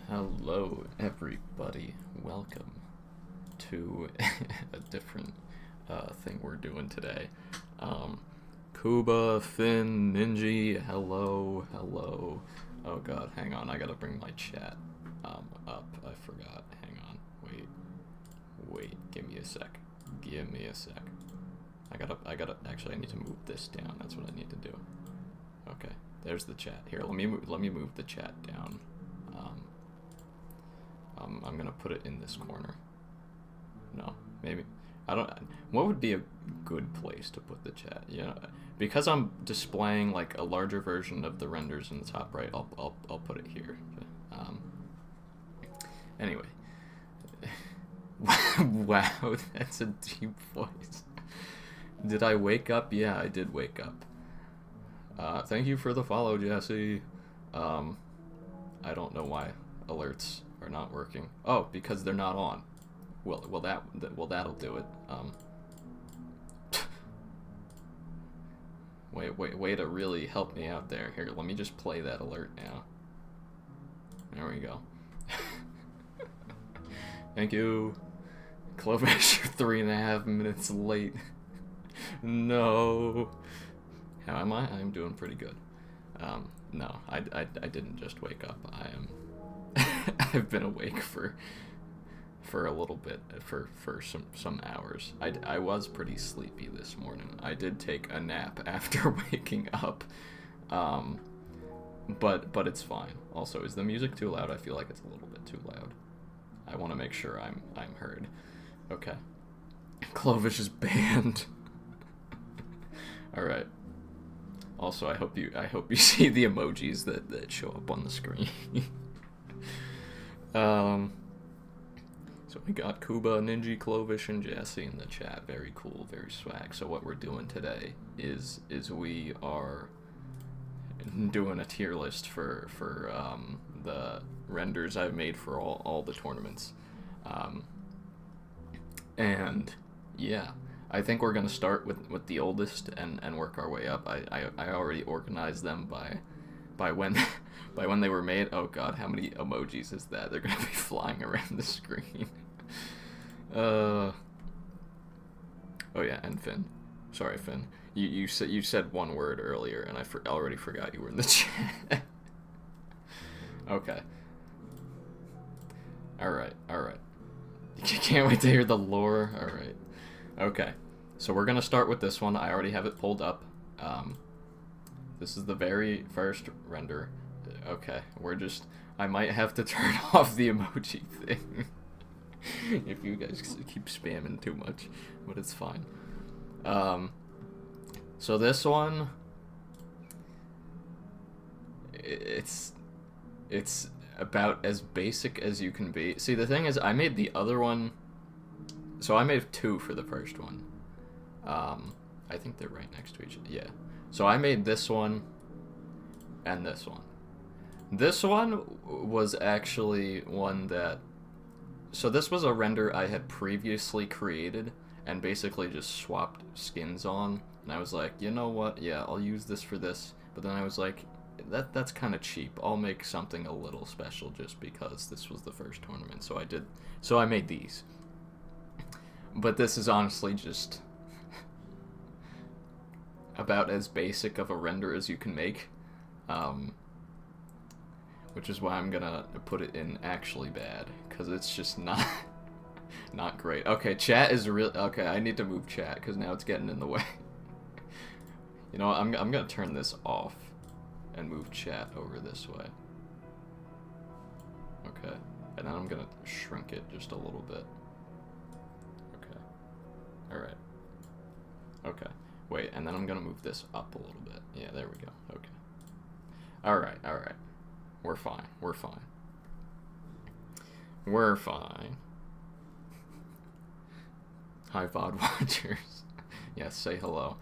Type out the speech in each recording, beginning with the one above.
Hello, everybody. Welcome to a different thing we're doing today. Um, Kuba, Finn, Ninji, hello. Oh god, hang on, I gotta bring my chat up. I forgot. Hang on. Wait, give me a sec. Actually, I need to move this down. That's what I need to do. Okay, there's the chat. Here, let me move the chat down. I'm gonna put it in this corner. No, maybe I don't. What would be a good place to put the chat? Because I'm displaying like a larger version of the renders in the top right. I'll put it here. Anyway, wow, that's a deep voice. Did I wake up? Yeah, I did wake up. Thank you for the follow, Jesse. I don't know why alerts are not working. Oh, because they're not on. Well, that'll do it. Way to really help me out there. Here, let me just play that alert now. There we go. Thank you. Clovish, you're 3.5 minutes late. No. How am I? I'm doing pretty good. No, I didn't just wake up. I've been awake for a little bit, for some hours. I was pretty sleepy this morning. I did take a nap after waking up. But it's fine. Also, is the music too loud? I feel like it's a little bit too loud. I want to make sure I'm heard. Okay. Clovish is banned. All right. Also, I hope you see the emojis that show up on the screen. So we got Kuba, Ninja, Clovish, and Jesse in the chat. Very cool, very swag. So what we're doing today is we are doing a tier list for the renders I've made for all the tournaments. And yeah, I think we're gonna start with the oldest and work our way up. I already organized them by when by when they were made. Oh god, how many emojis is that? They're gonna be flying around the screen. Oh yeah, and Finn. Sorry, Finn. You said one word earlier, and I already forgot you were in the chat. Okay. All right. Can't wait to hear the lore. All right. Okay. So we're gonna start with this one. I already have it pulled up. This is the very first render. Okay, I might have to turn off the emoji thing if you guys keep spamming too much, but it's fine. So this one, it's about as basic as you can be. See, the thing is, I made the other one, so I made two for the first one. I think they're right next to each other. Yeah. So I made this one and this one. This one was actually one that... So this was a render I had previously created and basically just swapped skins on. And I was like, you know what? Yeah, I'll use this for this. But then I was like, that's kind of cheap. I'll make something a little special just because this was the first tournament. So I made these. But this is honestly just about as basic of a render as you can make, which is why I'm gonna put it in actually bad, because it's just not great. Okay, chat is real. Okay, I need to move chat because now it's getting in the way. You know what, I'm gonna turn this off and move chat over this way. Okay, and then I'm gonna shrink it just a little bit. Okay, all right. Okay. Wait, and then I'm gonna move this up a little bit. Yeah, there we go. Okay. Alright. We're fine. Hi, VOD watchers. Yes, say hello.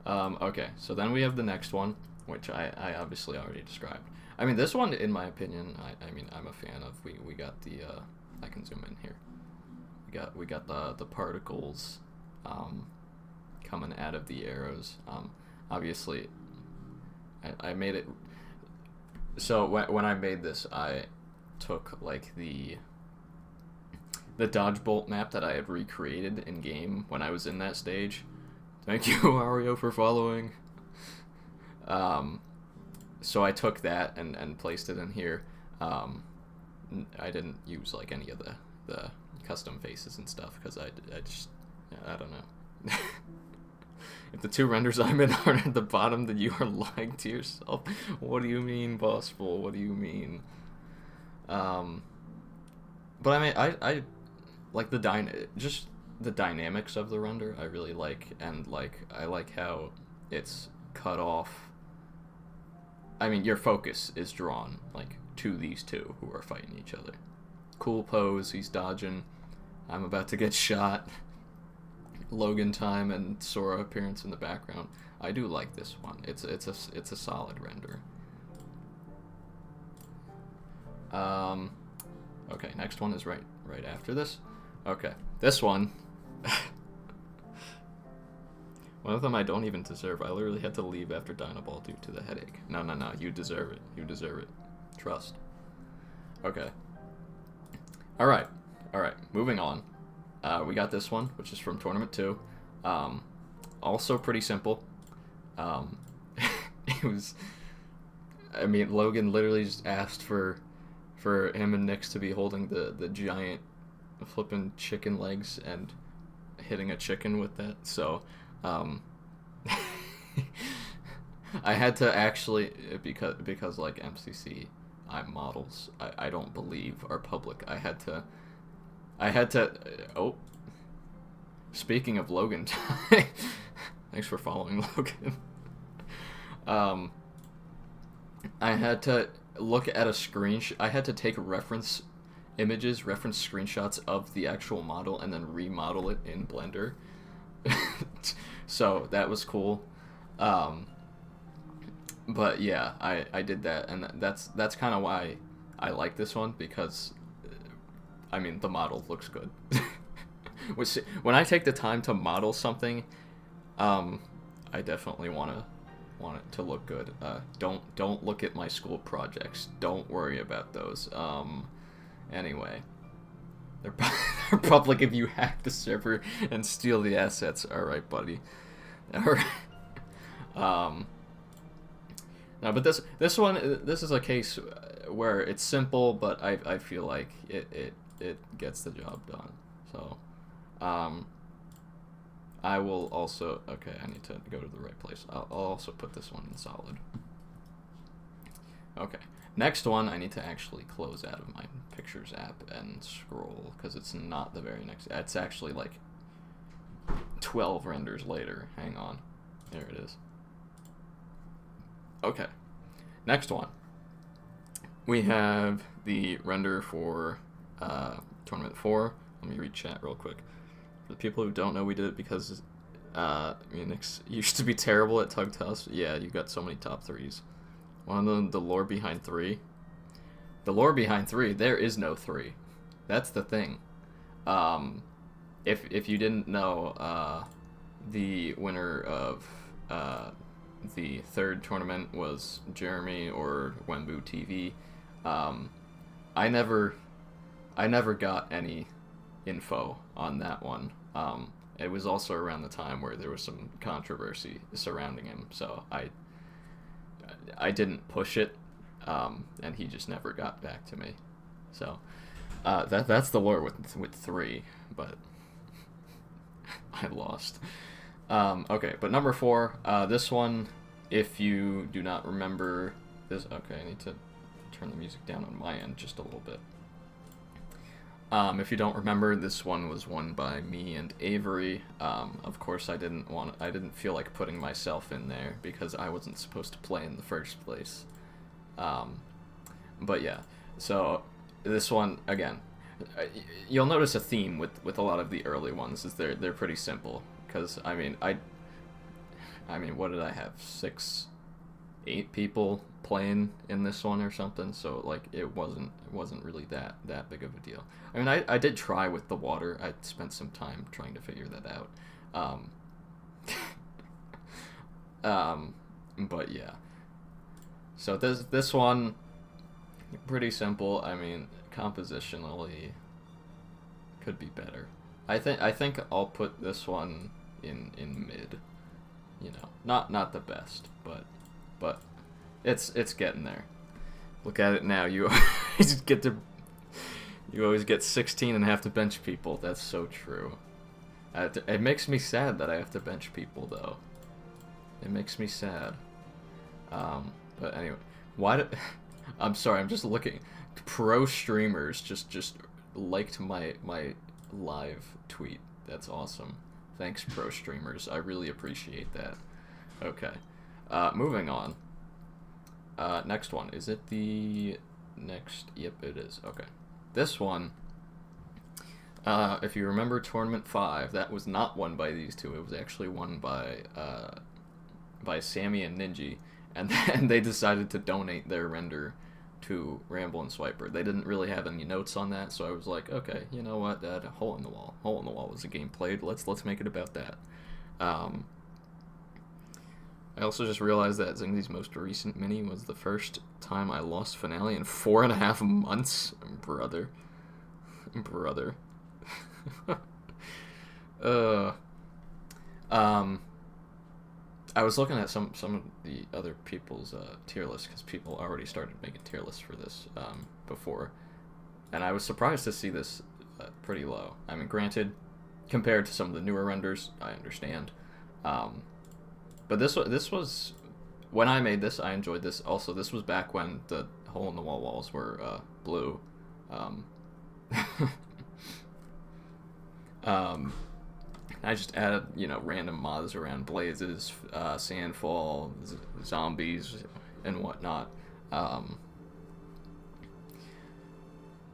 Okay, so then we have the next one, which I obviously already described. I mean, this one, in my opinion, I'm a fan of. We got the, I can zoom in here. We got the particles, coming out of the arrows. Obviously, I made it. So when I made this, I took like the dodge bolt map that I had recreated in game when I was in that stage. Thank you, Ario, for following. So I took that and placed it in here. I didn't use like any of the custom faces and stuff because I don't know. If the two renders I'm in are at the bottom, then you are lying to yourself. What do you mean, Boss Bull? What do you mean? But I mean, I like the dynamics of the render. I really like, and like I like how it's cut off. I mean, your focus is drawn like to these two who are fighting each other. Cool pose. He's dodging. I'm about to get shot. Logan time and Sora appearance in the background. I do like this one. It's a solid render. Okay, next one is right after this. Okay, this one. One of them I don't even deserve. I literally had to leave after Dynaball due to the headache. No, you deserve it. You deserve it. Trust. Okay. Alright, moving on. We got this one, which is from Tournament 2. Also pretty simple. It was... I mean, Logan literally just asked for him and Nyx to be holding the giant flipping chicken legs and hitting a chicken with that. So, I had to actually, because like MCC, models, I don't believe are public. I had to, oh, speaking of Logan, thanks for following, Logan. I had to look at a screenshot. I had to take reference screenshots of the actual model and then remodel it in Blender. So that was cool. But yeah, I did that, and that's kind of why I like this one, because I mean, the model looks good. When I take the time to model something, I definitely want it to look good. Don't look at my school projects. Don't worry about those. Anyway, they're public if you hack the server and steal the assets. All right, buddy. All right. No, but this is a case where it's simple, but I feel like it gets the job done. So, I will also... Okay, I need to go to the right place. I'll also put this one in solid. Okay. Next one, I need to actually close out of my Pictures app and scroll, because it's not the very next... It's actually like 12 renders later. Hang on. There it is. Okay. Next one. We have the render for Tournament 4. Let me read chat real quick. For the people who don't know, we did it because Nyx used to be terrible at Tug Toss. Yeah, you got so many top 3s. One of them, the lore behind 3. The lore behind 3, there is no 3. That's the thing. If you didn't know, the winner of the third tournament was Jeremy or Wembu TV. I never got any info on that one. It was also around the time where there was some controversy surrounding him, so I didn't push it, and he just never got back to me. So that's the lore with 3, but I lost. Okay, but number 4, this one, if you do not remember this... Okay, I need to turn the music down on my end just a little bit. If you don't remember, this one was won by me and Avery. Of course, I didn't feel like putting myself in there because I wasn't supposed to play in the first place. But yeah, so this one, again, you'll notice a theme with a lot of the early ones is they're pretty simple. Because I mean, what did I have? 6, 8 people playing in this one or something. So like, it wasn't really that big of a deal. I mean, I did try with the water. I spent some time trying to figure that out. But yeah. So this one, Pretty simple. I mean, compositionally could be better. I think I'll put this one in mid. You know, not the best, but it's getting there. Look at it now. You always get 16 and have to bench people. That's so true. It makes me sad that I have to bench people, though. It makes me sad. But anyway, why do... I'm sorry, I'm just looking... Pro streamers just liked my live tweet. That's awesome. Thanks, pro streamers. I really appreciate that. Okay. Moving on. Next one. Is it the next? Yep, it is. Okay. This one, if you remember Tournament 5, that was not won by these two. It was actually won by Sammy and Ninja, and then they decided to donate their render to Ramble and Swiper. They didn't really have any notes on that, so I was like, okay, you know what? That Hole in the Wall. Hole in the Wall was a game played. Let's make it about that. I also just realized that Zingzi's most recent mini was the first time I lost Finale in 4.5 months. Brother. I was looking at some of the other people's tier lists, because people already started making tier lists for this before, and I was surprised to see this pretty low. I mean, granted, compared to some of the newer renders, I understand. But this was when I made this, I enjoyed this. Also, this was back when the Hole in the Wall walls were blue. I just added, random mods around blazes, sandfall, zombies, and whatnot.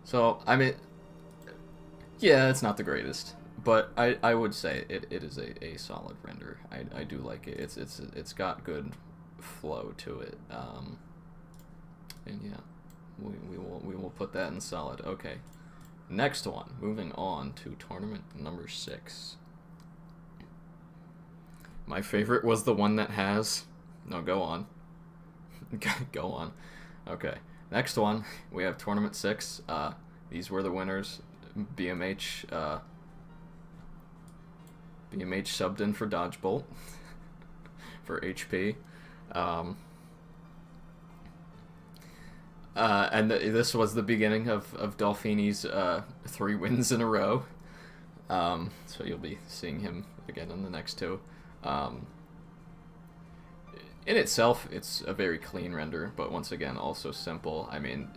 So, I mean, yeah, it's not the greatest, but I would say it is a solid render. I do like it. It's got good flow to it. And yeah, we will put that in solid. Okay, next one. Moving on to tournament number 6. My favorite was the one that has... No, go on. Go on. Okay. Next one, we have Tournament 6. These were the winners. BMH subbed in for Dodgebolt. For HP. And this was the beginning of Dolfini's 3 wins in a row. So you'll be seeing him again in the next 2. In itself, it's a very clean render, but once again, also simple. I mean,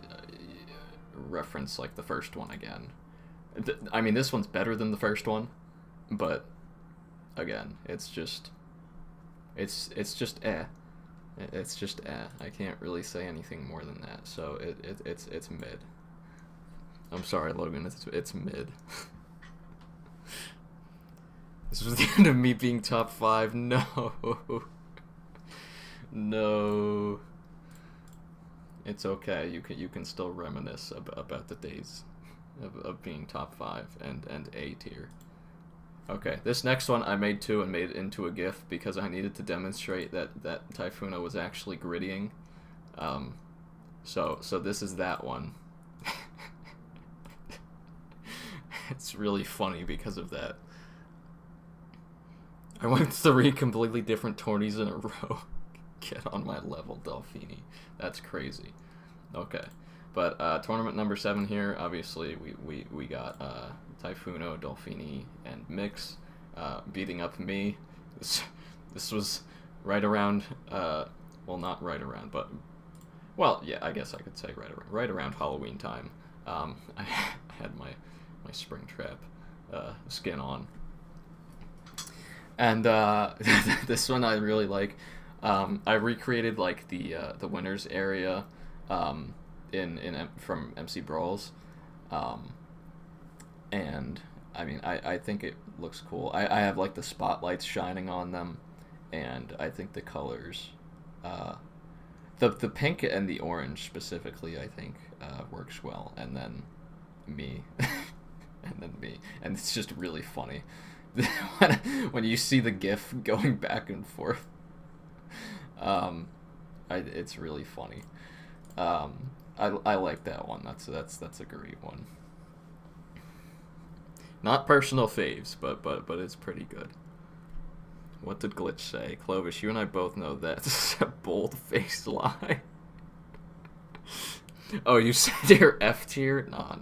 reference like the first one again. I mean, this one's better than the first one, but again, it's just eh. It's just eh. I can't really say anything more than that. So it's mid. I'm sorry, Logan. It's mid. This was the end of me being top 5. No. No. It's okay. You can still reminisce about the days of being top 5 and A tier. Okay, this next one I made 2 and made it into a GIF because I needed to demonstrate that Typhoona was actually grittying. So this is that one. It's really funny because of that. I went 3 completely different tourneys in a row. Get on my level, Delfini. That's crazy. Okay. But tournament number 7 here, obviously we got Typhoona, Dolfini, and Mix beating up me. This was right around, well, not right around, but, well, yeah, I guess I could say right around Halloween time. I had my Springtrap skin on. And this one I really like. I recreated like the winners area from MC Brawls, and I mean I think it looks cool. I have like the spotlights shining on them, and I think the colors, the pink and the orange specifically, I think works well, and then me, and it's just really funny. When you see the GIF going back and forth, it's really funny. I like that one. That's a great one. Not personal faves, but it's pretty good. What did Glitch say? Clovis, you and I both know that's a bold-faced lie. Oh, you said you're F tier? No.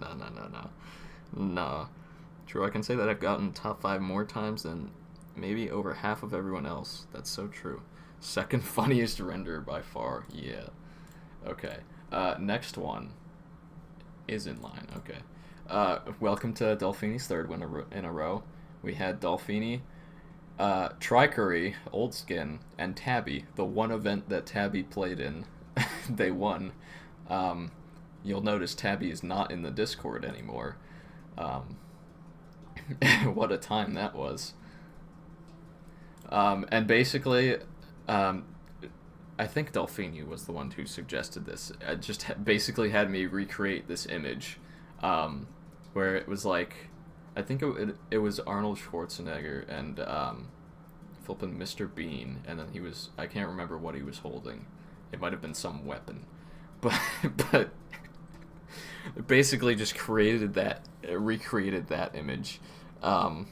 No. True, I can say that I've gotten top 5 more times than maybe over half of everyone else. That's so true. Second funniest renderer by far. Yeah. Okay. Next one is in line. Okay. Welcome to Dolphini's third win in a row. We had Dolphini, Tricurry, Old Skin, and Tabby. The one event that Tabby played in, they won. You'll notice Tabby is not in the Discord anymore. What a time that was. And basically, I think Dolphini was the one who suggested this. It just basically had me recreate this image, where it was like, I think it was Arnold Schwarzenegger and flipping Mr. Bean, and then I can't remember what he was holding. It might have been some weapon, but basically just recreated that image. How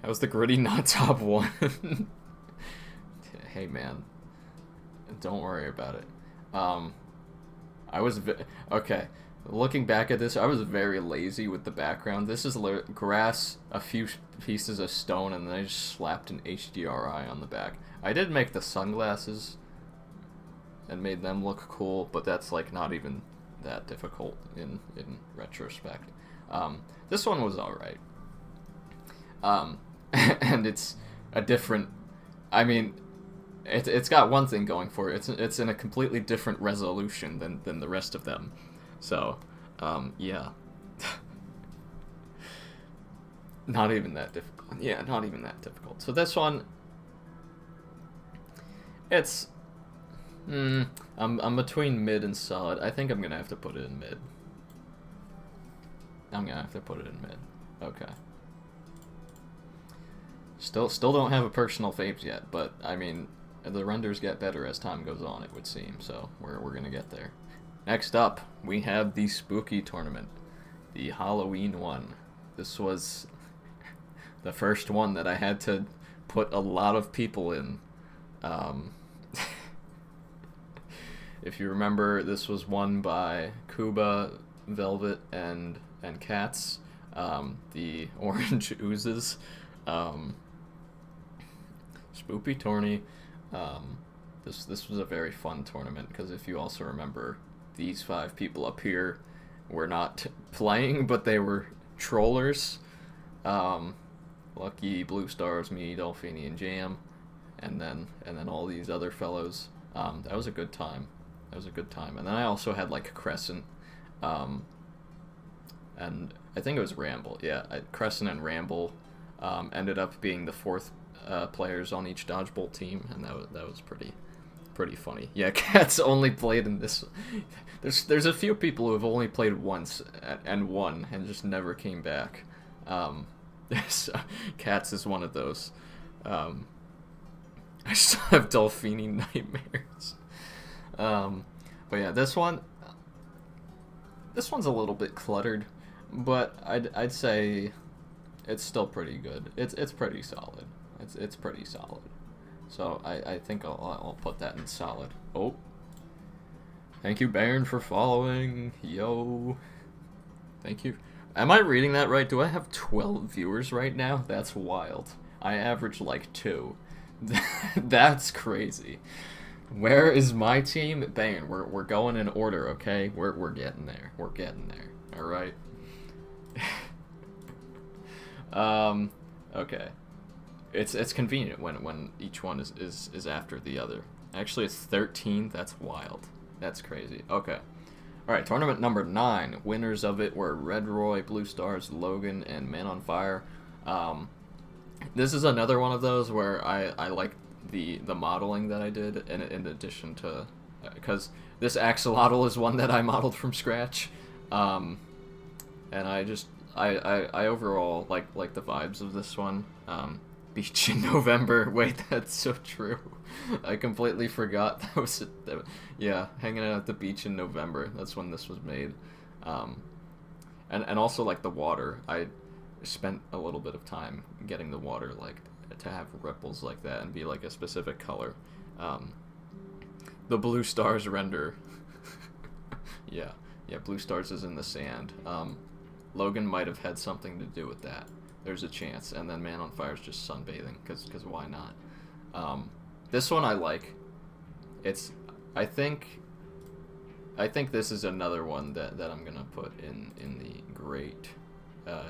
was the gritty not top 1? Hey man, don't worry about it. Okay. Looking back at this, I was very lazy with the background. This is grass, a few pieces of stone, and then I just slapped an HDRI on the back. I did make the sunglasses and made them look cool, but that's like not even that difficult in retrospect. This one was alright. And it's a different... I mean, it's got one thing going for it. It's in a completely different resolution than the rest of them. So, yeah. Not even that difficult. Yeah, not even that difficult. So this one, it's... I'm between mid and solid. I think I'm gonna have to put it in mid. Okay. Still don't have a personal faves yet, but I mean, the renders get better as time goes on, it would seem. So we're gonna get there. Next up, we have the Spooky Tournament, the Halloween one. This was the first one that I had to put a lot of people in. If you remember, this was won by Kuba, Velvet, and Cats. The Orange Oozes. Spoopy Tourney. This was a very fun tournament, because if you also remember, these 5 people up here were not playing, but they were trollers. Lucky, Blue Stars, me, Dolphini, and Jam, and then all these other fellows. That was a good time. And then I also had like Crescent, and I think it was Ramble. Yeah, Crescent and Ramble ended up being the 4th players on each dodgeball team, and that was pretty funny. Yeah, Cats only played in this. There's a few people who have only played once and won and just never came back. Cats is one of those. I still have Dolphini nightmares. But yeah, this one's a little bit cluttered, but I'd say it's still pretty good. It's pretty solid. It's pretty solid. So I think I'll put that in solid. Oh, thank you, Baron, for following. Yo, thank you. Am I reading that right? Do I have 12 viewers right now? That's wild. I average like 2. That's crazy. Where is my team? Baron, we're going in order, okay? We're getting there. We're getting there. All right. Okay. It's convenient when each one is after the other. Actually, it's 13. That's wild. That's crazy. Okay. All right, tournament number 9. Winners of it were Red Roy, Blue Stars, Logan, and Man on Fire. This is another one of those where I like the modeling that I did in addition to, because this axolotl is one that I modeled from scratch, and I overall like the vibes of this one. Beach in November. Wait, that's so true. I completely forgot that was it. Yeah, hanging out at the beach in November. That's when this was made. Um, and also like the water. I spent a little bit of time getting the water like to have ripples like that and be like a specific color. Um, the blue stars render. Yeah, yeah. Blue stars is in the sand. Logan might have had something to do with that. There's a chance. And then Man on Fire is just sunbathing, because why not? This one I like. It's, I think this is another one that I'm gonna put in the great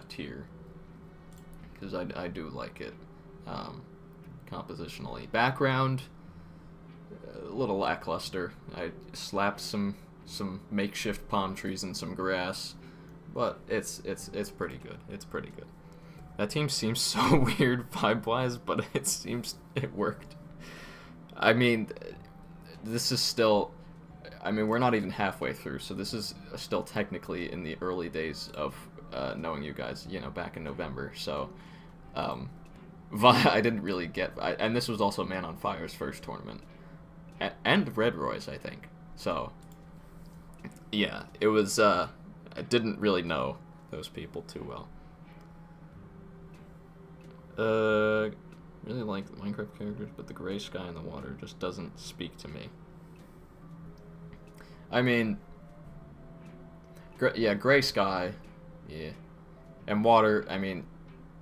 tier, because I do like it compositionally. Background, a little lackluster. I slapped some makeshift palm trees and some grass, but it's pretty good. It's pretty good. That team seems so weird vibe-wise, but it seems it worked. I mean, this is still... I mean, we're not even halfway through, so this is still technically in the early days of knowing you guys, you know, back in November, so... I didn't really get... and this was also Man on Fire's first tournament. And Red Roy's, I think. So, yeah, it was... I didn't really know those people too well. Really like the Minecraft characters, but the gray sky in the water just doesn't speak to me. I mean, yeah, gray sky, yeah, and water. I mean,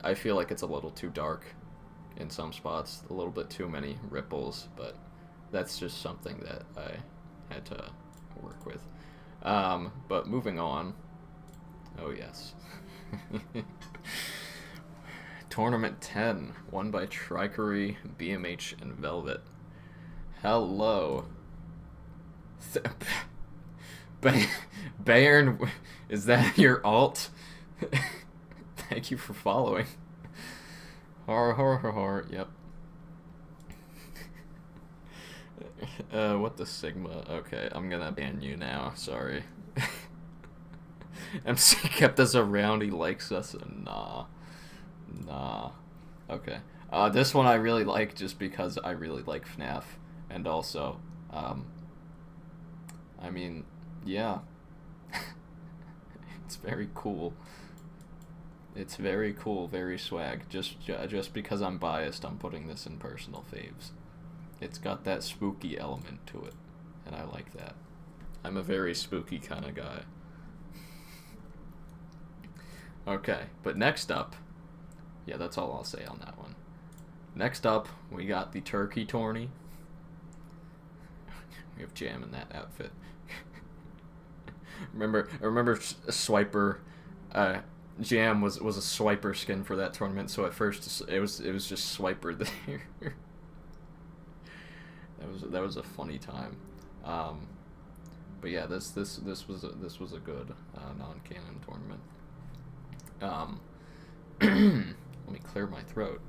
I feel like it's a little too dark in some spots, a little bit too many ripples, but that's just something that I had to work with. But moving on. Oh yes. Tournament 10, won by Trikery, BMH, and Velvet. Hello. Bayern, is that your alt? Thank you for following. Horror, yep. What the Sigma? Okay, I'm gonna ban you now, sorry. MC kept us around, he likes us, nah. Nah. Okay. This one I really like just because I really like FNAF. And also, I mean, yeah. It's very cool. It's very cool, very swag. Just because I'm biased, I'm putting this in personal faves. It's got that spooky element to it, and I like that. I'm a very spooky kind of guy. Okay, but next up... Yeah, that's all I'll say on that one. Next up, we got the Turkey Tourney. We have Jam in that outfit. I remember Swiper. Jam was a Swiper skin for that tournament. So at first it was just Swiper there. that was a funny time. But yeah, this was a good non-canon tournament. Let me clear my throat.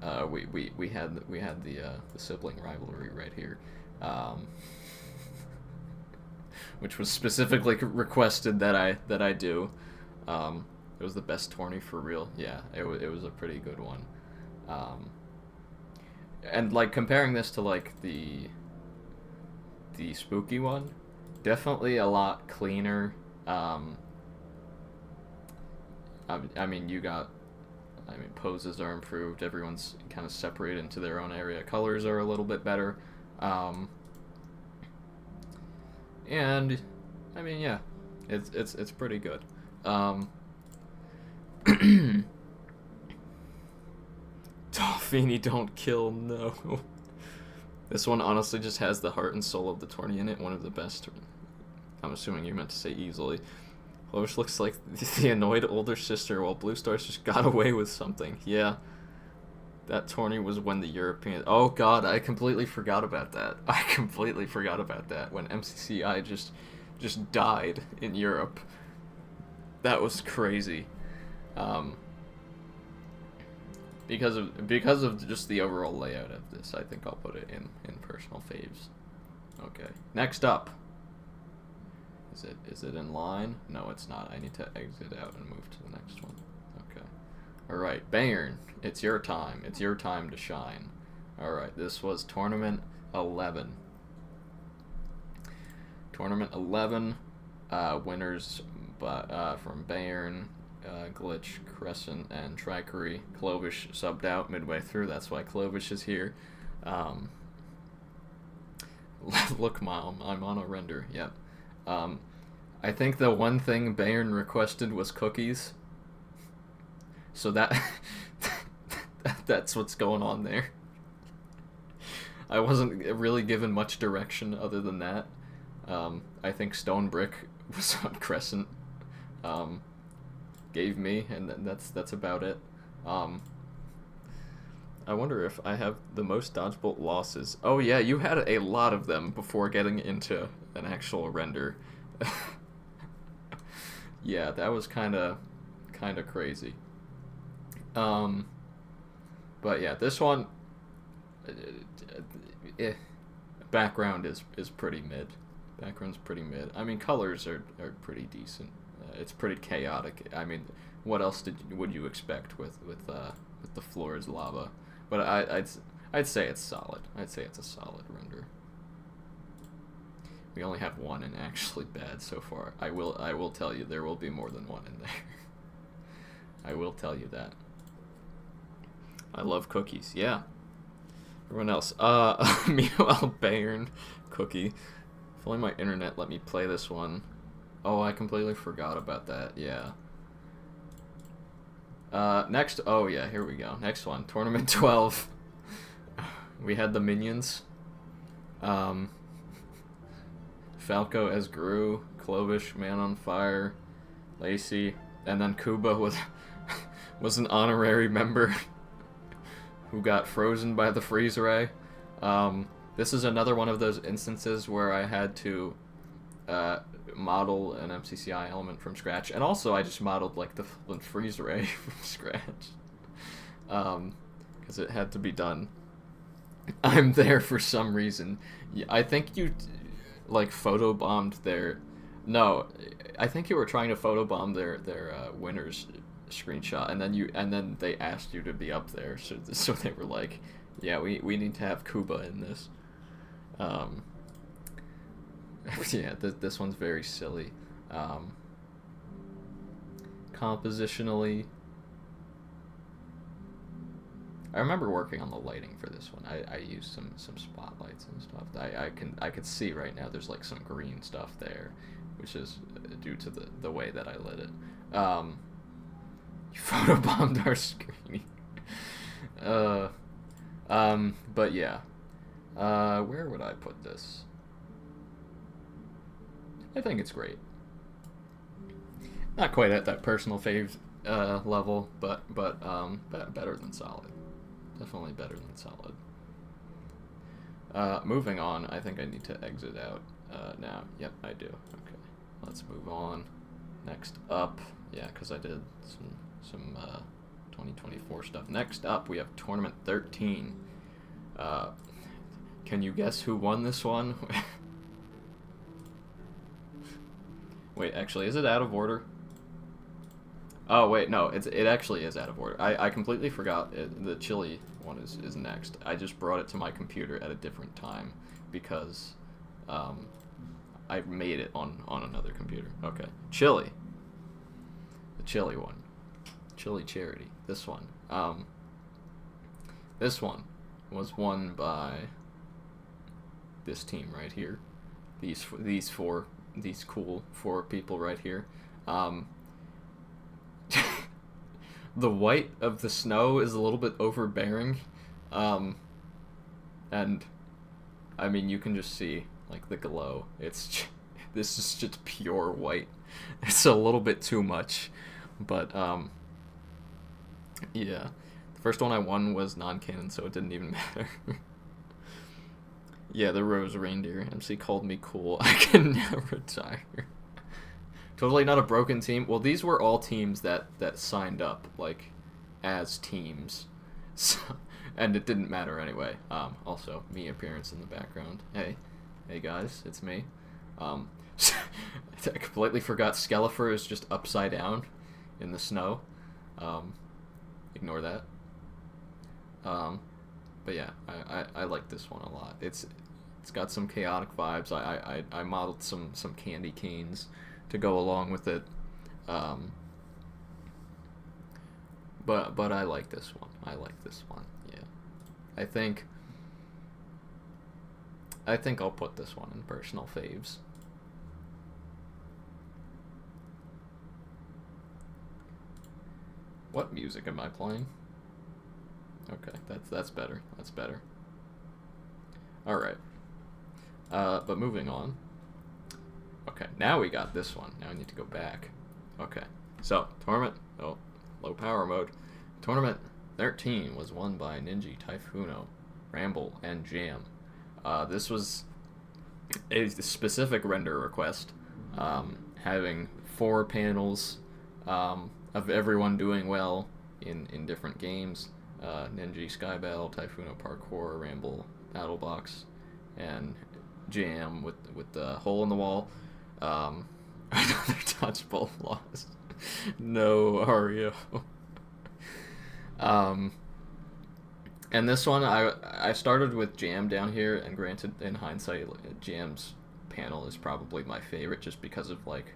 We had the sibling rivalry right here, which was specifically requested that I do. It was the best tourney for real. Yeah, it was a pretty good one. And like comparing this to like the spooky one, definitely a lot cleaner. I mean, poses are improved. Everyone's kind of separated into their own area. Colors are a little bit better. And, I mean, yeah, it's pretty good. Dolphini, don't kill, no. This one honestly just has the heart and soul of the tourney in it. One of the best. I'm assuming you meant to say easily. Lois looks like the annoyed older sister, while Blue Stars just got away with something. Yeah. That tourney was when the European... Oh god, I completely forgot about that. I completely forgot about that. When MCCI just died in Europe. That was crazy. Because of just the overall layout of this, I think I'll put it in personal faves. Okay. Next up. Is it in line? No, it's not. I need to exit out and move to the next one. Okay. Alright, Bayern, it's your time. It's your time to shine. Alright, this was Tournament 11. Tournament 11, winners from Bayern, Glitch, Crescent, and Trikery. Clovish subbed out midway through, that's why Clovish is here. Look, Mom, I'm on a render, yep. I think the one thing Bayern requested was cookies. So that's what's going on there. I wasn't really given much direction other than that. I think Stone Brick was on Crescent. Gave me, and that's about it. I wonder if I have the most dodgebolt losses. Oh yeah, you had a lot of them before getting into an actual render. Yeah, that was kind of crazy. But yeah, this one, background is pretty mid. Background's pretty mid. I mean, colors are pretty decent. It's pretty chaotic. I mean, what else would you expect with the floor is lava? But I'd say it's solid. I'd say it's a solid render. We only have one in actually bad so far. I will tell you there will be more than one in there. I will tell you that. I love cookies. Yeah. Everyone else. Meanwhile, Bayern cookie. If only my internet let me play this one. Oh, I completely forgot about that. Yeah. Next. Oh yeah, here we go. Next one. Tournament 12. We had the minions. Falco as Gru, Clovish, Man on Fire, Lacey, and then Kuba was an honorary member who got frozen by the freeze ray. This is another one of those instances where I had to model an MCCI element from scratch, and also I just modeled like the freeze ray from scratch, because it had to be done. I'm there for some reason. I think you like photobombed their. No, I think you were trying to photobomb their winners screenshot, and then they asked you to be up there, so they were like, yeah, we need to have Kuba in this. Yeah, this one's very silly. Compositionally, I remember working on the lighting for this one. I used some spotlights and stuff. I could see right now there's like some green stuff there, which is due to the way that I lit it. You photobombed our screen. But yeah. Where would I put this? I think it's great. Not quite at that personal fave level, but better than solid. Definitely better than solid. Moving on, I think I need to exit out now. Yep, I do. Okay, let's move on. Next up, yeah, because I did some 2024 stuff. Next up, we have Tournament 13. Can you guess who won this one? Wait, actually, is it out of order? Oh, wait, no, it actually is out of order. I completely forgot the Chile one is next. I just brought it to my computer at a different time because I made it on another computer. Okay, Chile. The Chile one. Chile Charity. This one. This one was won by this team right here. These cool four people right here. The white of the snow is a little bit overbearing, and I mean you can just see like the glow. This is just pure white. It's a little bit too much, but yeah. The first one I won was non-canon, so it didn't even matter. Yeah, the Rose Reindeer. MC called me cool. I can never retire. Totally not a broken team. Well, these were all teams that signed up, like, as teams. So, and it didn't matter anyway. Also, me appearance in the background. Hey guys, it's me. I completely forgot Skeletor is just upside down in the snow. Ignore that. But yeah, I like this one a lot. It's got some chaotic vibes. I modeled some candy canes to go along with it. Um, but I like this one. I like this one. Yeah. I think I'll put this one in personal faves. What music am I playing? Okay, that's better. That's better. All right. But moving on. Okay, now we got this one. Now I need to go back. Okay, so tournament. Oh, low power mode. Tournament 13 was won by Ninja, Typhoon, Ramble, and Jam. This was a specific render request, having 4 panels of everyone doing well in different games. Ninja, Sky Battle, Typhoon, Parkour, Ramble, Battle Box, and Jam with the hole in the wall. Another touchable loss. No Ario. And this one, I started with Jam down here, and granted, in hindsight, Jam's panel is probably my favorite just because of, like,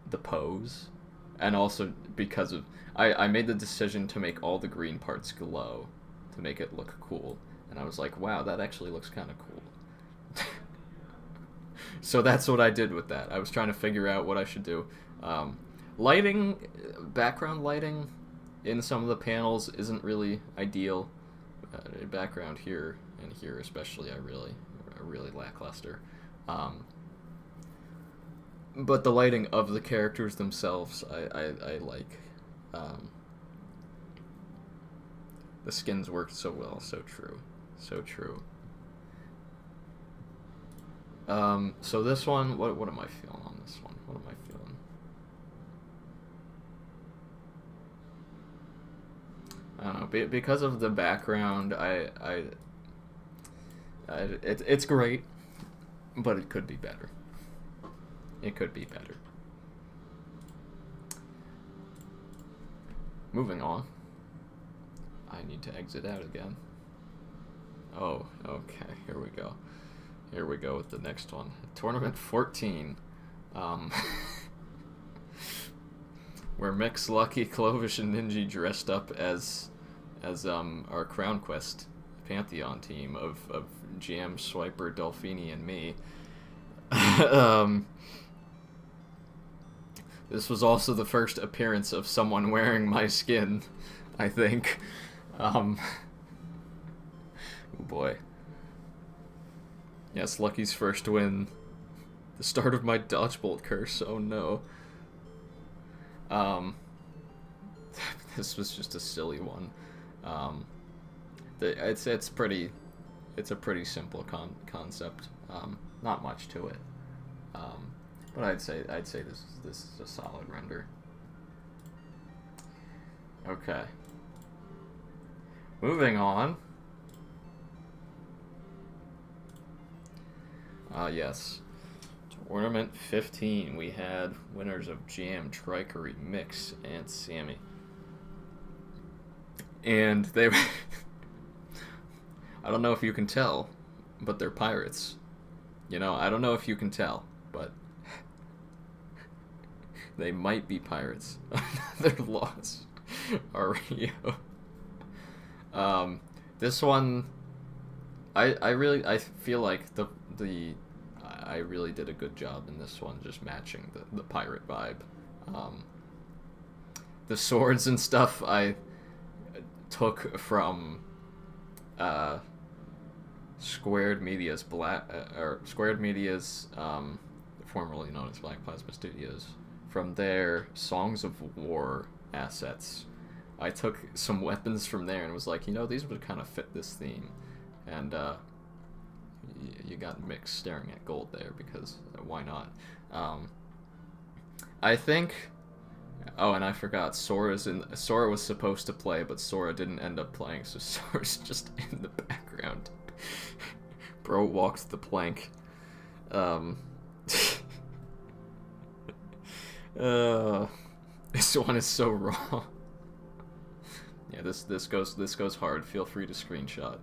the pose. And also because of... I made the decision to make all the green parts glow to make it look cool. And I was like, wow, that actually looks kind of cool. So that's what I did with that. I was trying to figure out what I should do. Lighting, background lighting in some of the panels isn't really ideal. Background here and here especially are really lackluster. But the lighting of the characters themselves, I like. The skins worked so well, so true. So true. So this one, what am I feeling on this one? What am I feeling? I don't know. Because of the background, it's great, but it could be better. It could be better. Moving on. I need to exit out again. Oh, okay. Here we go. Here we go with the next one. Tournament 14. Where Mix, Lucky, Clovish, and Ninja dressed up as our Crown Quest Pantheon team of Jam, Swiper, Dolphini, and me. This was also the first appearance of someone wearing my skin, I think. Oh boy. Yes, Lucky's first win. The start of my Dodgebolt curse. Oh no. This was just a silly one. It's a pretty simple concept. Not much to it. But I'd say this is a solid render. Okay. Moving on. Yes. Tournament 15. We had winners of Jam, Trikery, Mix, and Sammy. And they were... I don't know if you can tell, but they're pirates. You know, I don't know if you can tell, but... they might be pirates. Another loss. Ario. This one... I feel like I really did a good job in this one, just matching the pirate vibe. The swords and stuff I took from Squared Media's formerly known as Black Plasma Studios, from their Songs of War assets. I took some weapons from there and was like, you know, these would kind of fit this theme. And you got Mix staring at gold there because why not? I think. Oh, and I forgot. Sora was supposed to play, but Sora didn't end up playing, so Sora's just in the background. Bro walks the plank. This one is so raw. Yeah, this goes hard. Feel free to screenshot.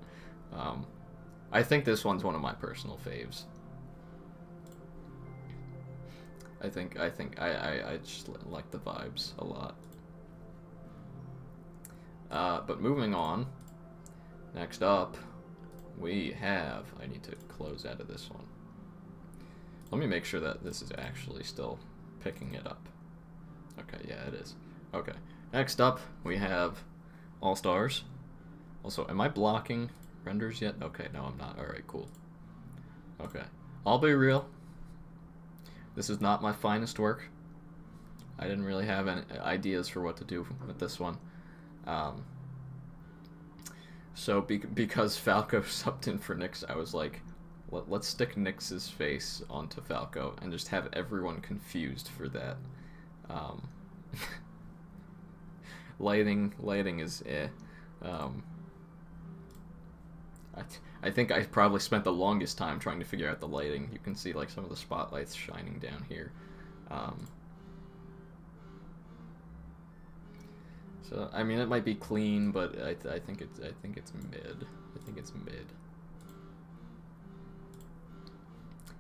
I think this one's one of my personal faves. I just like the vibes a lot. But moving on. Next up, we have. I need to close out of this one. Let me make sure that this is actually still picking it up. Okay, yeah, it is. Okay. Next up, we have All Stars. Also, am I blocking renders yet? Okay, no, I'm not. Alright, cool. Okay. I'll be real. This is not my finest work. I didn't really have any ideas for what to do with this one. So because Falco subbed in for Nyx, I was like, let's stick Nyx's face onto Falco and just have everyone confused for that. Lighting is eh. I think I probably spent the longest time trying to figure out the lighting. You can see like some of the spotlights shining down here. So I mean, it might be clean, but I think it's mid. I think it's mid.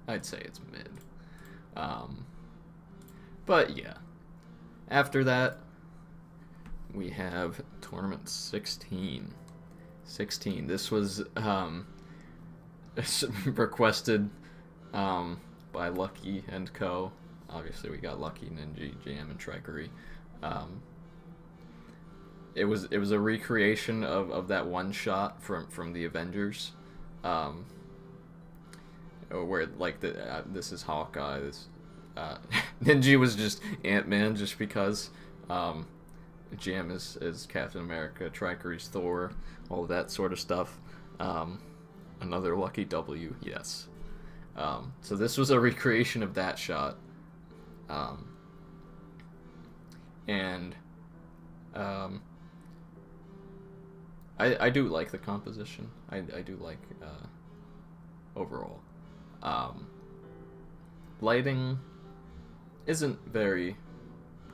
I'd say it's mid. But yeah. After that, we have Tournament 16. 16. This was requested by Lucky and Co. Obviously, we got Lucky, Ninja, Jam, and Trikery. It was a recreation of that one shot from the Avengers, where like this is Hawkeye. This Ninja was just Ant-Man just because. Jam is Captain America, Trikery's Thor, all of that sort of stuff. Another lucky W, yes. So this was a recreation of that shot. I do like the composition. I do like overall. Lighting isn't very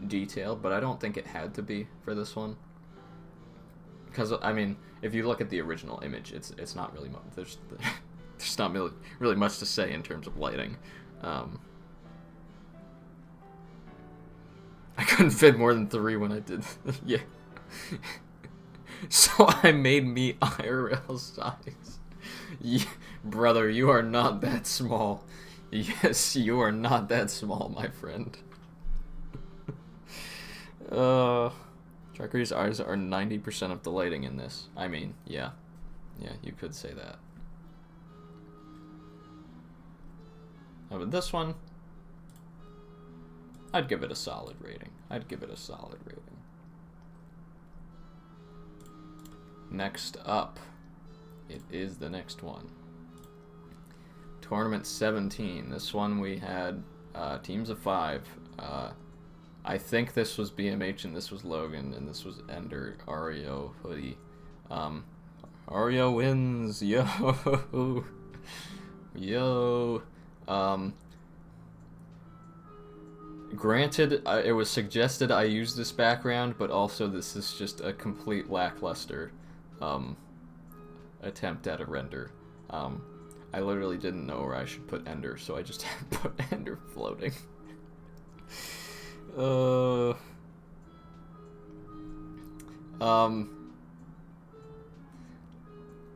detailed, but I don't think it had to be for this one. Because I mean, if you look at the original image, it's not really much. There's not really much to say in terms of lighting. I couldn't fit more than 3 when I did. Yeah. So I made me IRL size. Yeah, brother, you are not that small. Yes, you are not that small, my friend. Trikery's eyes are 90% of the lighting in this. I mean, yeah. Yeah, you could say that. But this one, I'd give it a solid rating. Next up, it is the next one. Tournament 17. This one we had teams of 5. I think this was BMH and this was Logan and this was Ender, Ario, Hoodie. Ario wins, yo, yo. Granted, it was suggested I use this background, but also this is just a complete lackluster attempt at a render. I literally didn't know where I should put Ender, so I just put Ender floating.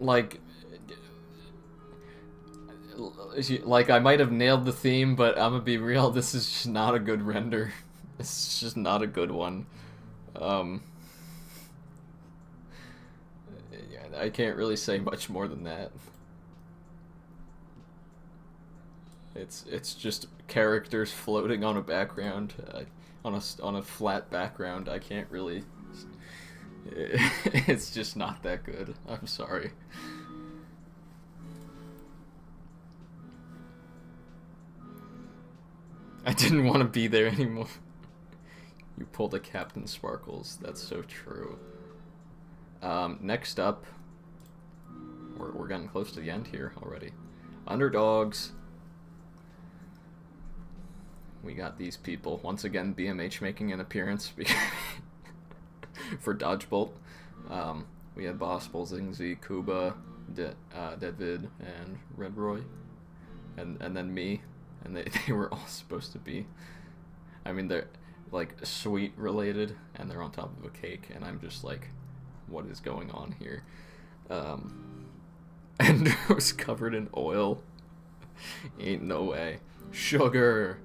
Like I might have nailed the theme, but I'm gonna be real, this is just not a good render. This is just not a good one. I can't really say much more than that. It's just characters floating on a background, on a flat background. I can't really. It's just not that good. I'm sorry. I didn't want to be there anymore. You pulled a Captain Sparkles. That's so true. Next up, we're getting close to the end here already. Underdogs. We got these people. Once again, BMH making an appearance for Dodgebolt. We had Bospel, Zingzi, Kuba, Deadvid, and Redroy, and then me, and they were all supposed to be. I mean, they're like sweet related, and they're on top of a cake, and I'm just like, what is going on here? And it was covered in oil. Ain't no way. Sugar.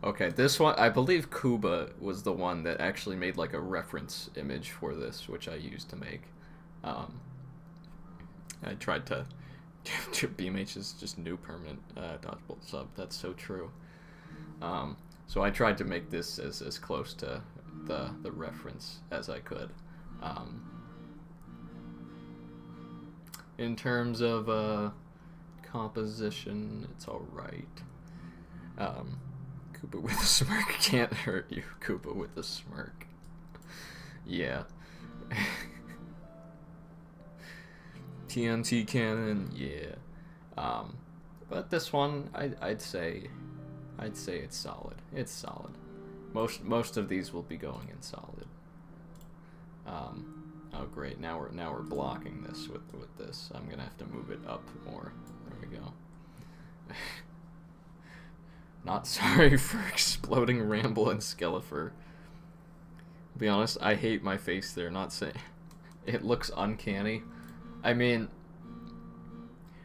Okay, this one, I believe Kuba was the one that actually made like a reference image for this, which I used to make. I tried to BMH's just new permanent dodgeball sub. That's so true. So I tried to make this as close to the reference as I could. In terms of composition, it's alright. Koopa with a smirk can't hurt you. Koopa with a smirk. Yeah. TNT cannon, yeah. But this one, I'd say it's solid. It's solid. Most of these will be going in solid. Oh great, now we're blocking this with this. I'm gonna have to move it up more. There we go. Not sorry for exploding Ramble and Skelefer. To be honest, I hate my face there. Not saying it looks uncanny. I mean,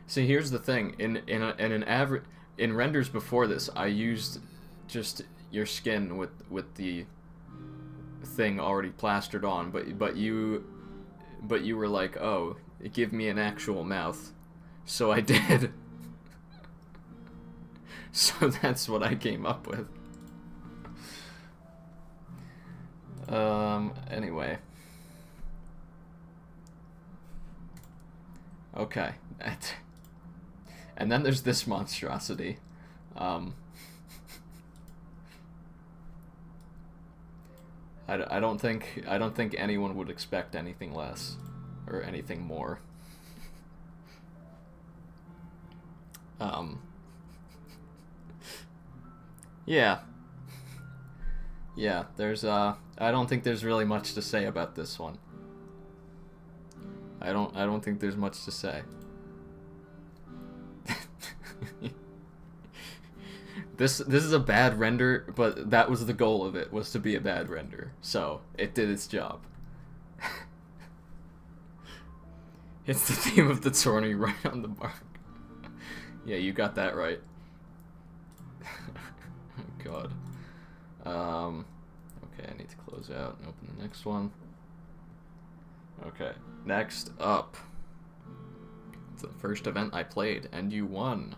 see, here's the thing. In renders before this, I used just your skin with the thing already plastered on, but you were like, oh, give me an actual mouth, so I did. So that's what I came up with. Anyway. Okay. And then there's this monstrosity. I don't think anyone would expect anything less or anything more. Yeah. Yeah, there's I don't think there's really much to say about this one. I don't think there's much to say. This is a bad render, but that was the goal of it, was to be a bad render. So, it did its job. It's the theme of the Tourney right on the mark. Yeah, you got that right. Oh god. Okay, I need to close out and open the next one. Okay, next up. It's the first event I played, and you won.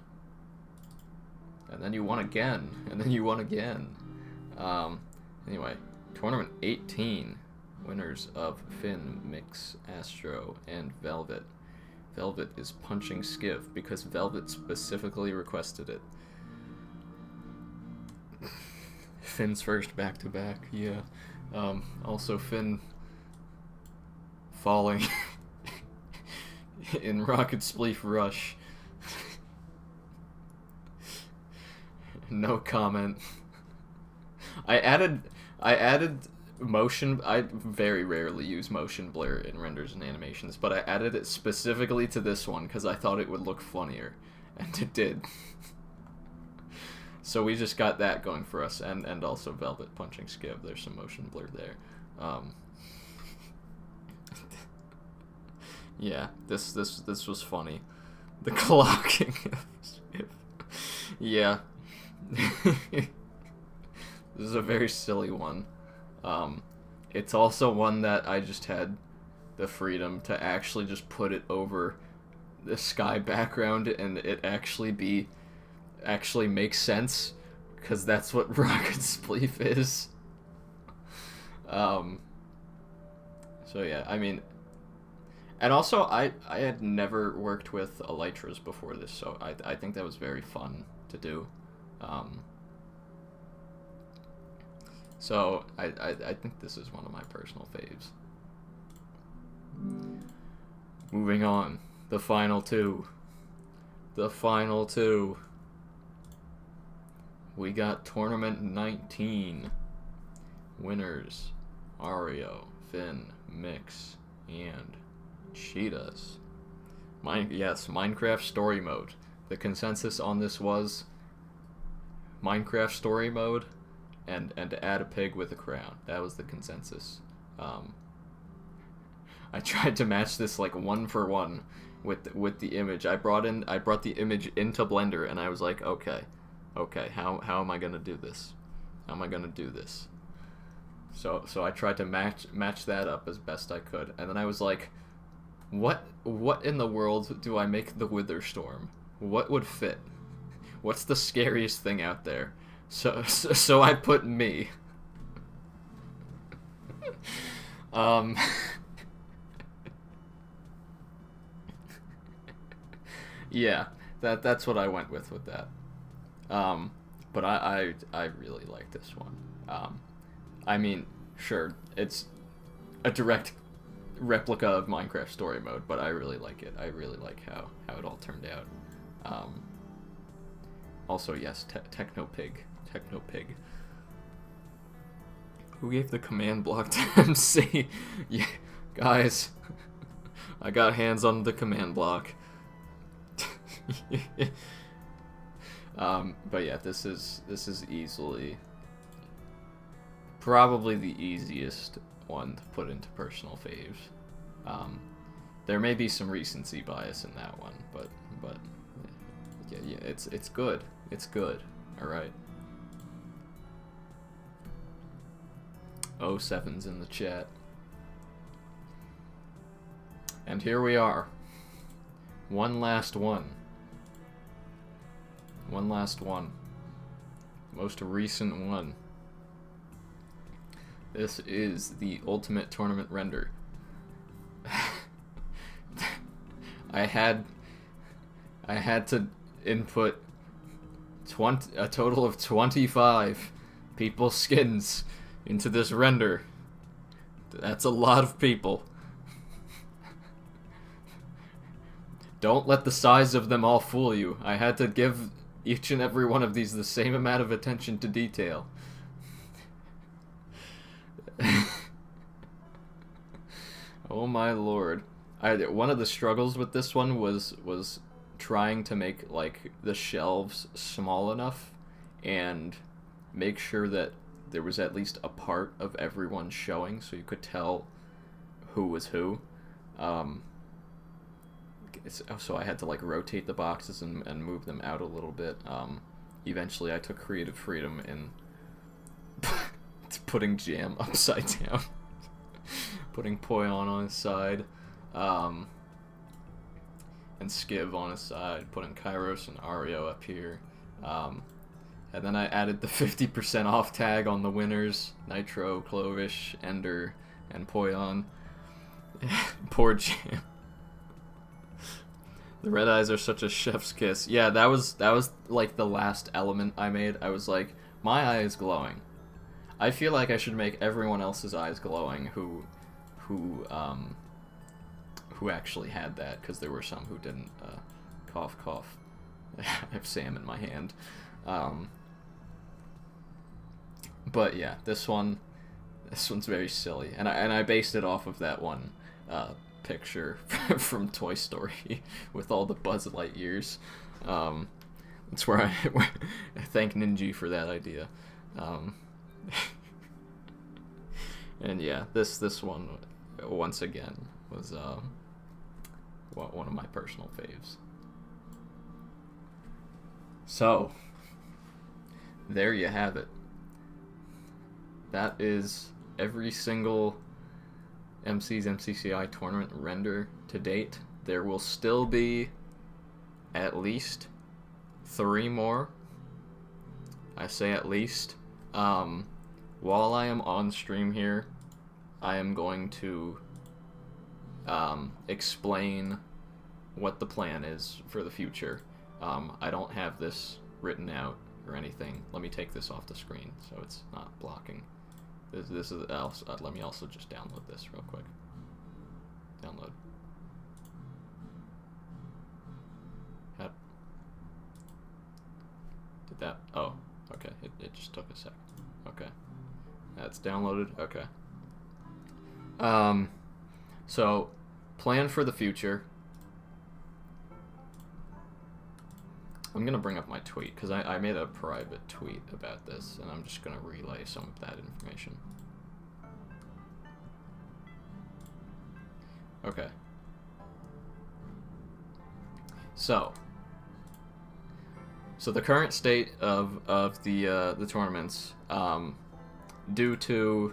And then you won again, and then you won again. Anyway, Tournament 18. Winners of Finn, Mix, Astro, and Velvet. Velvet is punching Skiv because Velvet specifically requested it. Finn's first back-to-back, yeah. Also Finn falling in Rocket Spleef Rush. No comment. I added motion. I very rarely use motion blur in renders and animations, but I added it specifically to this one because I thought it would look funnier, and it did. So we just got that going for us, and also Velvet punching Skiv. There's some motion blur there. Yeah, this was funny. The clocking of Skiv. Yeah. This is a very silly one. It's also one that I just had the freedom to actually just put it over the sky background and it actually makes sense, because that's what Rocket Spleef is. So yeah, I mean, and also I had never worked with elytras before this, so I think that was very fun to do. So I think this is one of my personal faves. Moving on, the final two. The final two. We got Tournament 19. Winners: Ario, Finn, Mix, and cheetahs. Yes, Minecraft story mode. The consensus on this was Minecraft story mode and to add a pig with a crown. That was the consensus. I tried to match this like one for one with the image. I brought the image into Blender and I was like, okay, how am I gonna do this? How am I gonna do this? So I tried to match that up as best I could, and then I was like, what in the world do I make the Wither Storm? What would fit? What's the scariest thing out there? So I put me. Yeah, that's what I went with that. But I really like this one. I mean, sure, it's a direct replica of Minecraft story mode, but I really like it. I really like how it all turned out. Also, yes, Techno Pig. Who gave the command block to MC? Yeah, guys, I got hands on the command block. But yeah, this is easily probably the easiest one to put into personal faves. There may be some recency bias in that one, but yeah, it's good. It's good. All right. 07's in the chat. And here we are. One last one. Most recent one. This is the Ultimate Tournament render. I had to input a total of 25 people's skins into this render. That's a lot of people. Don't let the size of them all fool you. I had to give each and every one of these the same amount of attention to detail. Oh my lord. One of the struggles with this one was trying to make like the shelves small enough and make sure that there was at least a part of everyone showing so you could tell who was who. So I had to like rotate the boxes and move them out a little bit. Eventually I took creative freedom in putting Jam upside down. Putting Poyon on his side. And Skiv on his side. Putting Kairos and Ario up here. And then I added the 50% off tag on the winners. Nitro, Clovish, Ender, and Poyon. Poor Jam. The red eyes are such a chef's kiss. Yeah, that was like the last element I made. I was like, my eye is glowing. I feel like I should make everyone else's eyes glowing who actually had that, because there were some who didn't. Cough, cough. I have Sam in my hand. But yeah, this one's very silly, and I based it off of that one picture from Toy Story with all the Buzz Lightyears. That's where I thank Ninja for that idea. And yeah, this one once again was one of my personal faves. So there you have it. That is every single MC's MCCI tournament render to date. There will still be at least 3 more. I say at least. While I am on stream here, I am going to explain what the plan is for the future. I don't have this written out or anything. Let me take this off the screen so it's not blocking. This is let me also just download this real quick. Download. Did that? Oh, okay. It just took a sec. Okay. That's downloaded. Okay. So, plan for the future. I'm going to bring up my tweet, because I made a private tweet about this, and I'm just going to relay some of that information. Okay. So the current state of the tournaments, due to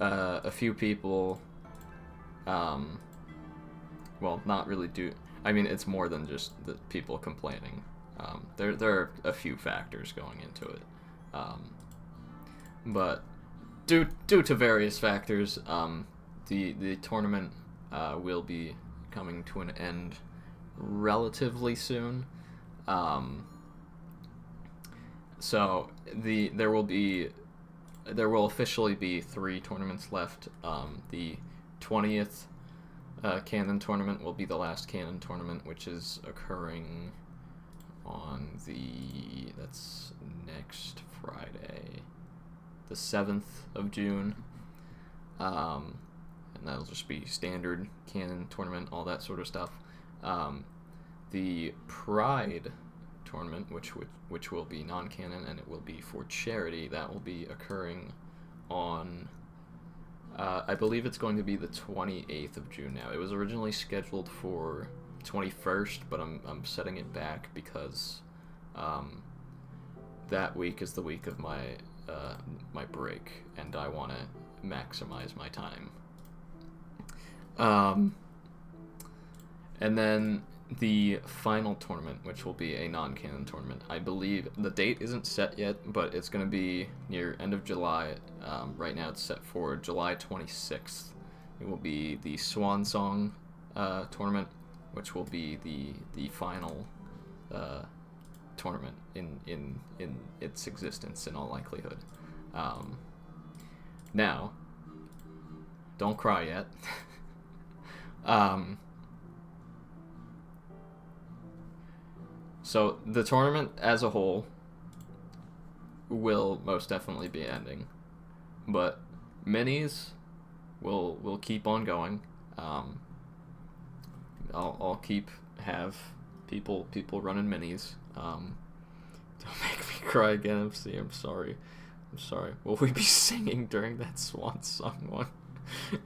a few people, well, not really due. I mean, it's more than just the people complaining. There are a few factors going into it, but due to various factors, the tournament will be coming to an end relatively soon. So there will officially be 3 tournaments left. The 20th Canon tournament will be the last Canon tournament, which is occurring on that's next Friday, the 7th of June. And that'll just be standard Canon tournament, all that sort of stuff. The Pride tournament, which will be non-canon, and it will be for charity, that will be occurring on, I believe it's going to be the 28th of June now. It was originally scheduled for 21st, but I'm setting it back because that week is the week of my my break, and I want to maximize my time. And then the final tournament, which will be a non-canon tournament. I believe the date isn't set yet, but it's going to be near end of July. Right now it's set for July 26th. It will be the Swan Song tournament, which will be the final tournament in its existence in all likelihood. Now, don't cry yet. So the tournament as a whole will most definitely be ending, but minis will keep on going. I'll have people running minis. Don't make me cry again, MC. I'm sorry. Will we be singing during that Swan Song one?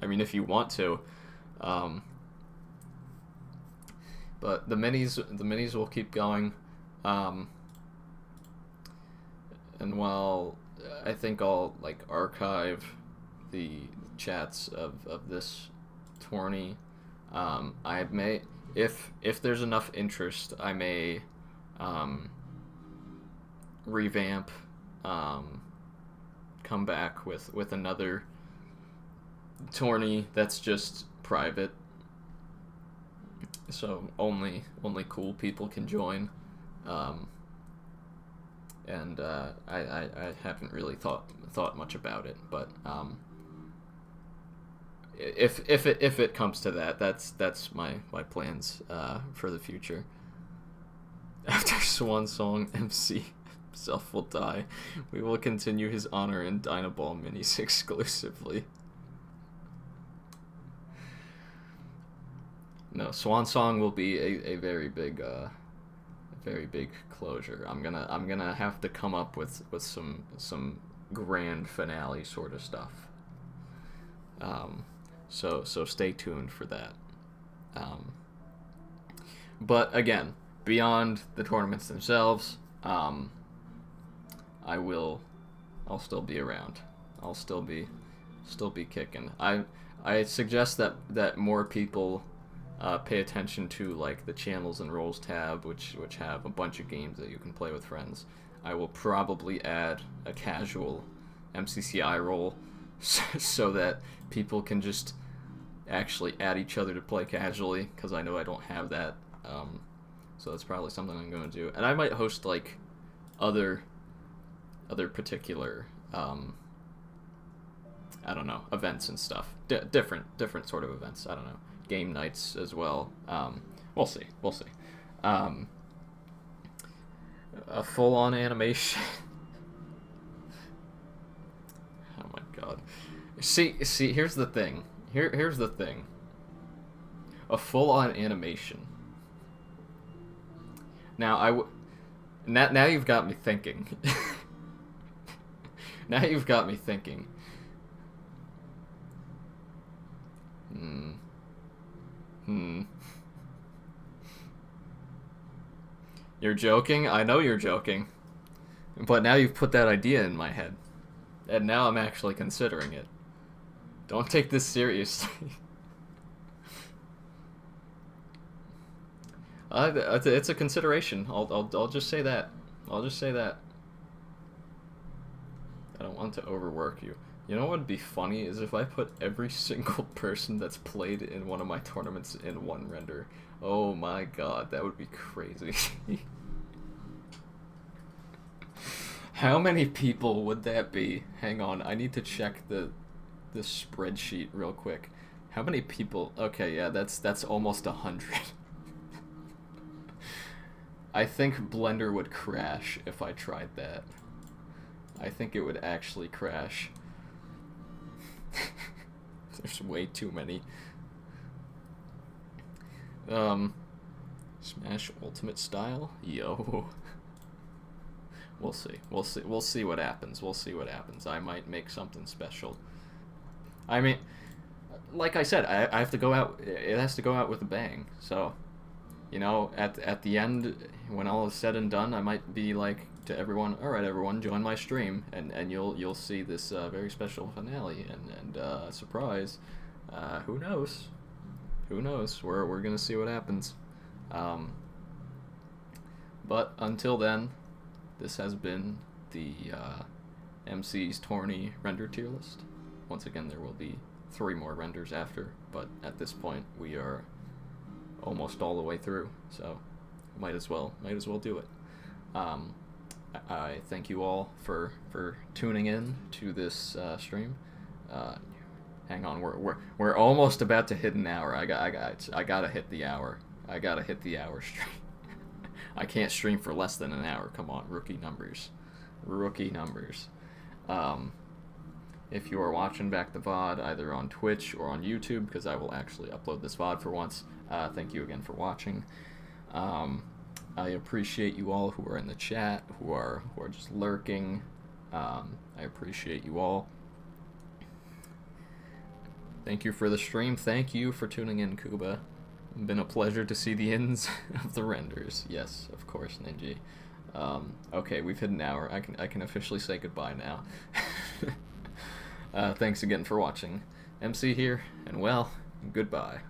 I mean, if you want to. But the minis will keep going. And while I think I'll archive the chats of this tourney, I may, if there's enough interest, I may revamp, come back with another tourney that's just private, so only cool people can join. And I haven't really thought much about it, but if it comes to that, that's my plans for the future. After Swan Song, MC himself will die. We will continue his honor in Dynaball minis exclusively. No, Swan Song will be a very big closure. I'm gonna have to come up with some grand finale sort of stuff. So stay tuned for that. But again, beyond the tournaments themselves, I'll still be around. I'll still be kicking. I suggest that more people pay attention to the channels and roles tab, which have a bunch of games that you can play with friends. I will probably add a casual MCCI role so that people can just actually add each other to play casually, because I know I don't have that. So that's probably something I'm going to do. And I might host other particular I don't know, events and stuff. Different sort of events. I don't know. Game nights as well. We'll see. A full-on animation. Oh my god. See, here's the thing. Here's the thing. A full-on animation. Now now you've got me thinking. Now you've got me thinking. You're joking? I know you're joking. But now you've put that idea in my head. And now I'm actually considering it. Don't take this seriously. It's a consideration. I'll just say that. I'll just say that. I don't want to overwork you. You know what would be funny is if I put every single person that's played in one of my tournaments in one render. Oh my god, that would be crazy. How many people would that be? Hang on, I need to check the spreadsheet real quick. How many people? Okay, yeah, that's almost 100. I think Blender would crash if I tried that. I think it would actually crash. There's way too many. Smash Ultimate Style? Yo. We'll see. We'll see what happens. We'll see what happens. I might make something special. I mean, like I said, I have to go out. It has to go out with a bang. So, you know, at the end, when all is said and done, I might be like to everyone, all right, everyone, join my stream, and you'll see this very special finale and surprise. Who knows? Who knows? We're gonna see what happens. But until then, this has been the MC's Tourney render tier list. Once again, there will be 3 more renders after, but at this point, we are almost all the way through, so might as well do it. I thank you all for tuning in to this stream. Hang on, we're almost about to hit an hour. I gotta hit the hour. I gotta hit the hour stream. I can't stream for less than an hour. Come on, rookie numbers. Rookie numbers. If you are watching back the VOD either on Twitch or on YouTube, because I will actually upload this VOD for once, thank you again for watching. I appreciate you all who are in the chat, who are just lurking. I appreciate you all. Thank you for the stream. Thank you for tuning in, Kuba. Been a pleasure to see the ends of the renders. Yes, of course, Ninja. Okay, we've hit an hour. I can officially say goodbye now. Thanks again for watching. MC here, and well, goodbye.